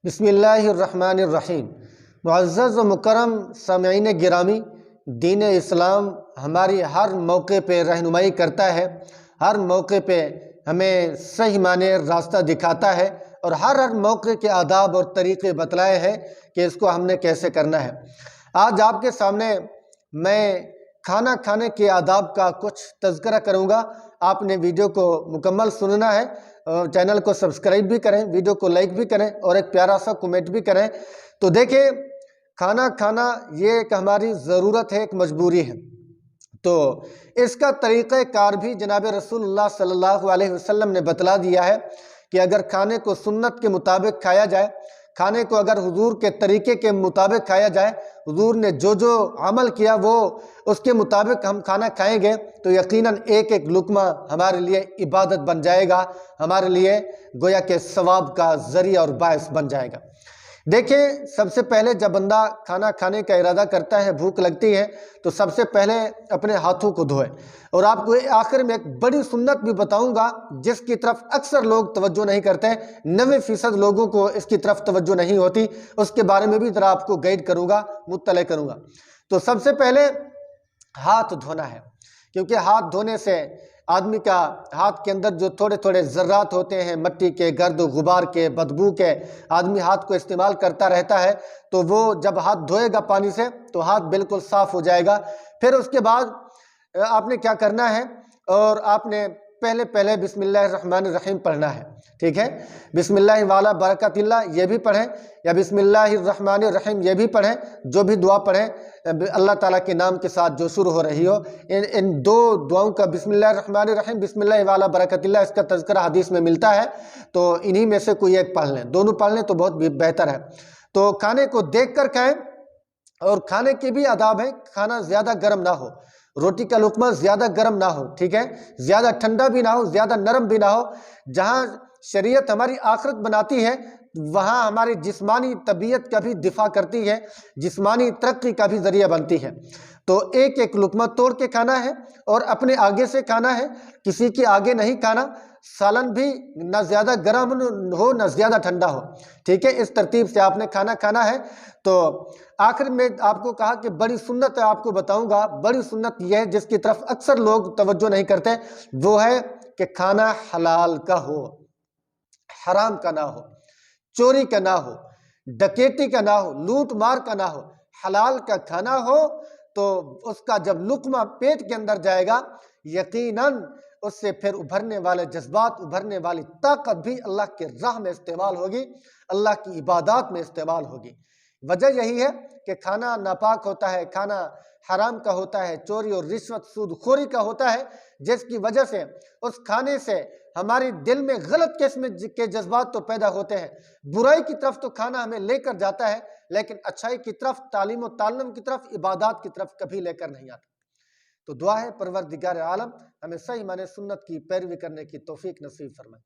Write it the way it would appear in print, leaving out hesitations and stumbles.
بسم اللہ الرحمن الرحیم۔ معزز و مکرم سامعین گرامی، دین اسلام ہماری ہر موقع پہ رہنمائی کرتا ہے، ہر موقع پہ ہمیں صحیح معنی راستہ دکھاتا ہے اور ہر موقع کے آداب اور طریقے بتلائے ہیں کہ اس کو ہم نے کیسے کرنا ہے۔ آج آپ کے سامنے میں کھانا کھانے کے آداب کا کچھ تذکرہ کروں گا۔ آپ نے ویڈیو کو مکمل سننا ہے، چینل کو سبسکرائب بھی کریں، ویڈیو کو لائک بھی کریں اور ایک پیارا سا کمنٹ بھی کریں۔ تو دیکھیں، کھانا کھانا یہ ایک ہماری ضرورت ہے، ایک مجبوری ہے۔ تو اس کا طریقہ کار بھی جناب رسول اللہ صلی اللہ علیہ وسلم نے بتلا دیا ہے کہ اگر کھانے کو سنت کے مطابق کھایا جائے، کھانے کو اگر حضور کے طریقے کے مطابق کھایا جائے، حضور نے جو جو عمل کیا وہ اس کے مطابق ہم کھانا کھائیں گے تو یقیناً ایک ایک لقمہ ہمارے لیے عبادت بن جائے گا، ہمارے لیے گویا کہ ثواب کا ذریعہ اور باعث بن جائے گا۔ دیکھیں، سب سے پہلے جب بندہ کھانا کھانے کا ارادہ کرتا ہے، بھوک لگتی ہے، تو سب سے پہلے اپنے ہاتھوں کو دھوئے۔ اور آپ کو آخر میں ایک بڑی سنت بھی بتاؤں گا جس کی طرف اکثر لوگ توجہ نہیں کرتے، 90% لوگوں کو اس کی طرف توجہ نہیں ہوتی، اس کے بارے میں بھی ذرا آپ کو گائیڈ کروں گا، مطلع کروں گا۔ تو سب سے پہلے ہاتھ دھونا ہے، کیونکہ ہاتھ دھونے سے آدمی کا ہاتھ کے اندر جو تھوڑے تھوڑے ذرات ہوتے ہیں، مٹی کے، گرد و غبار کے، بدبو کے، آدمی ہاتھ کو استعمال کرتا رہتا ہے، تو وہ جب ہاتھ دھوئے گا پانی سے تو ہاتھ بالکل صاف ہو جائے گا۔ پھر اس کے بعد آپ نے کیا کرنا ہے، اور آپ نے پہلے بسم اللہ الرحمن الرحیم پڑھنا ہے، ٹھیک ہے؟ بسم اللہ والا برکت اللہ یہ بھی پڑھیں، یا بسم اللہ الرحمن الرحیم یہ بھی پڑھیں، جو بھی دعا پڑھیں اللہ تعالیٰ کے نام کے ساتھ جو شروع ہو رہی ہو، ان دو دعاؤں کا بسم اللہ الرحمن الرحیم، بسم اللہ والا برکت اللہ، اس کا تذکرہ حدیث میں ملتا ہے، تو انہی میں سے کوئی ایک پڑھ لیں، دونوں پڑھ لیں تو بہت بہتر ہے۔ تو کھانے کو دیکھ کر کھائیں، اور کھانے کے بھی آداب ہیں، کھانا زیادہ گرم نہ ہو، روٹی کا لقمہ زیادہ گرم نہ ہو، ٹھیک ہے؟ زیادہ ٹھنڈا بھی نہ ہو، زیادہ نرم بھی نہ ہو۔ جہاں شریعت ہماری آخرت بناتی ہے وہاں ہماری جسمانی طبیعت کا بھی دفاع کرتی ہے، جسمانی ترقی کا بھی ذریعہ بنتی ہے۔ تو ایک ایک لقمہ توڑ کے کھانا ہے اور اپنے آگے سے کھانا ہے، کسی کے آگے نہیں کھانا۔ سالن بھی نہ زیادہ گرم ہو نہ زیادہ ٹھنڈا ہو، ٹھیک ہے؟ اس ترتیب سے آپ نے کھانا ہے۔ تو آخر میں آپ کو کہا کہ بڑی سنت ہے، آپ کو بتاؤں گا۔ بڑی سنت یہ ہے جس کی طرف اکثر لوگ توجہ نہیں کرتے، وہ ہے کہ کھانا حلال کا ہو، حرام کا نہ ہو، چوری کا نہ ہو، ڈکیتی کا نہ ہو، لوٹ مار کا نہ ہو، حلال کا کھانا ہو۔ تو اس کا جب لقمہ پیٹ کے اندر جائے گا، یقیناً اس سے پھر ابھرنے والے جذبات، ابھرنے والی طاقت بھی اللہ کے راہ میں استعمال ہوگی، اللہ کی عبادات میں استعمال ہوگی۔ وجہ یہی ہے کہ کھانا ناپاک ہوتا ہے، کھانا حرام کا ہوتا ہے، چوری اور رشوت سود خوری کا ہوتا ہے، جس کی وجہ سے اس کھانے سے ہماری دل میں غلط قسم کے جذبات تو پیدا ہوتے ہیں۔ برائی کی طرف تو کھانا ہمیں لے کر جاتا ہے، لیکن اچھائی کی طرف، تعلیم و تعلم کی طرف، عبادات کی طرف کبھی لے کر نہیں آتا۔ تو دعا ہے پروردگار عالم ہمیں صحیح معنی سنت کی پیروی کرنے کی توفیق نصیب فرمائے۔